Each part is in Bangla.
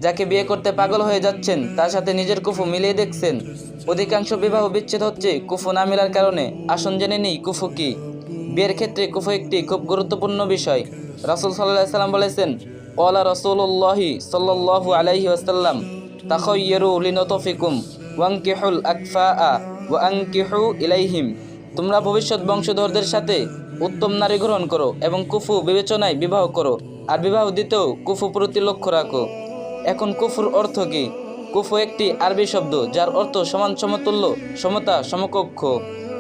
যাকে বিয়ে করতে পাগল হয়ে যাচ্ছেন তার সাথে নিজের কুফু মিলিয়ে দেখছেন। অধিকাংশ বিবাহ বিচ্ছেদ হচ্ছে কুফু না মেলার কারণে। আসুন জেনে নিই কুফু কি। বিয়ের ক্ষেত্রে কুফু একটি খুব গুরুত্বপূর্ণ বিষয়। রাসূল সাল্লাল্লাহু আলাইহি সাল্লাম বলেছেন, ক্বালা রাসূলুল্লাহি সাল্লাল্লাহু আলাইহি ওয়াসাল্লাম, তাখায়্যারু লিনতফিকুম ওয়ানকিহুল আকফাআ ওয়া আনকিহু ইলাইহিম। তোমরা ভবিষ্যৎ বংশধরদের সাথে উত্তম নারী গ্রহণ করো এবং কুফু বিবেচনায় বিবাহ করো, আর বিবাহ দিতেও কুফু প্রতি লক্ষ্য রাখো। এখন কুফুর অর্থ কি? কুফু একটি আরবি শব্দ যার অর্থ সমান, সমতুল্য, সমতা, সমকক্ষ।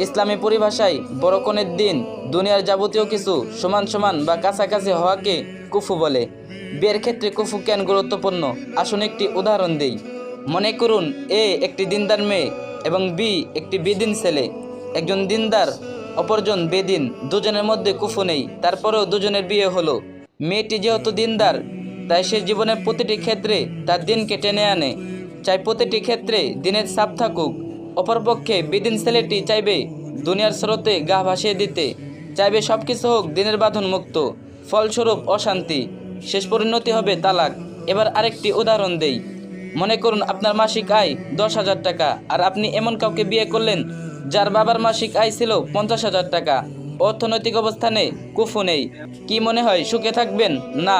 ইসলামী পরিভাষায় বড় কনের দিন, দুনিয়ার যাবতীয় কিছু সমান সমান বা কাছাকাছি হওয়াকে কুফু বলে। বিয়ের ক্ষেত্রে কুফু কেন গুরুত্বপূর্ণ? আসুন একটি উদাহরণ দিই। মনে করুন এ একটি দিনদার মেয়ে এবং বি একটি বেদিন ছেলে। একজন দিনদার, অপরজন বেদিন, দুজনের মধ্যে কুফু নেই, তারপরেও দুজনের বিয়ে হলো। মেয়েটি যেহেতু দিনদার, তাই সে জীবনের প্রতিটি ক্ষেত্রে তার দিনকে টেনে আনে, চাই প্রতিটি ক্ষেত্রে দিনের ছাপ থাকুক। অপরপক্ষে বেদিন ছেলেটি চাইবে দুনিয়ার স্রোতে গা ভাসিয়ে দিতে, চাইবে সব কিছু হোক দিনের বাঁধন মুক্ত। ফলস্বরূপ অশান্তি, শেষ পরিণতি হবে তালাক। এবার আরেকটি উদাহরণ দেই। মনে করুন আপনার মাসিক আয় 10,000 টাকা, আর আপনি এমন কাউকে বিয়ে করলেন যার বাবার মাসিক আয় ছিল 50,000 টাকা। অর্থনৈতিক অবস্থানে কুফু নেই। কি মনে হয় সুখে থাকবেন? না।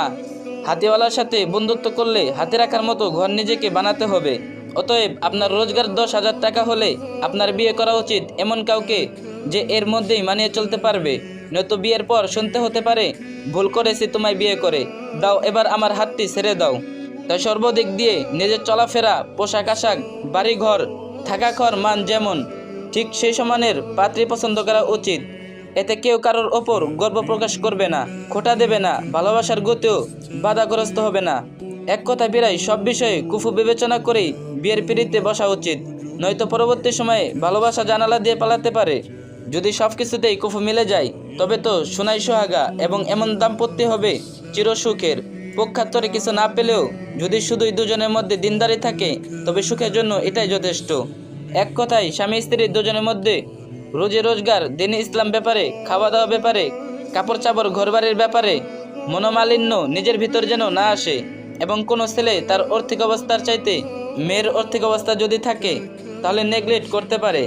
হাতিওয়ালার সাথে বন্ধুত্ব করলে হাতে রাখার মতো ঘর নিজেকে বানাতে হবে। অতএব আপনার রোজগার 10,000 টাকা হলে আপনার বিয়ে করা উচিত এমন কাউকে যে এর মধ্যেই মানিয়ে চলতে পারবে। নয়তো বিয়ের পর শুনতে হতে পারে, ভুল করেছি তোমায় বিয়ে করে, দাও এবার আমার হাতটি ছেড়ে দাও। তাই সর্বদিক দিয়ে নিজের চলাফেরা, পোশাক আশাক, বাড়ি ঘর, থাকা ঘর মান যেমন, ঠিক সেই সমানের পাত্রী পছন্দ করা উচিত। এতে কেউ কারোর ওপর গর্ব প্রকাশ করবে না, খোঁটা দেবে না, ভালোবাসার গতিও বাধাগ্রস্ত হবে না। এক কথা বিরাই, সব বিষয়ে কুফু বিবেচনা করেই বিয়ের পিঁড়িতে বসা উচিত, নয়তো পরবর্তী সময়ে ভালোবাসা জানালা দিয়ে পালাতে পারে। যদি সব কিছুতেই কুফু মিলে যায় তবে তো সোনাই সোহাগা এবং এমন দাম্পত্য হবে চিরসুখের। পক্ষান্তরে কিছু না পেলেও যদি শুধুই দুজনের মধ্যে দিনদারি থাকে তবে সুখের জন্য এটাই যথেষ্ট। এক কথায় স্বামী স্ত্রী দুজনের মধ্যে রোজে রোজগার, দিনে ইসলাম ব্যাপারে, খাওয়া দাওয়া ব্যাপারে, কাপড় চাপড়, ঘরবাড়ির ব্যাপারে মনোমালিন্য নিজের ভিতর যেন না আসে। এবং কোনো ছেলে তার আর্থিক অবস্থার চাইতে মেয়ের আর্থিক অবস্থা যদি থাকে তাহলে নেগলেক্ট করতে পারে,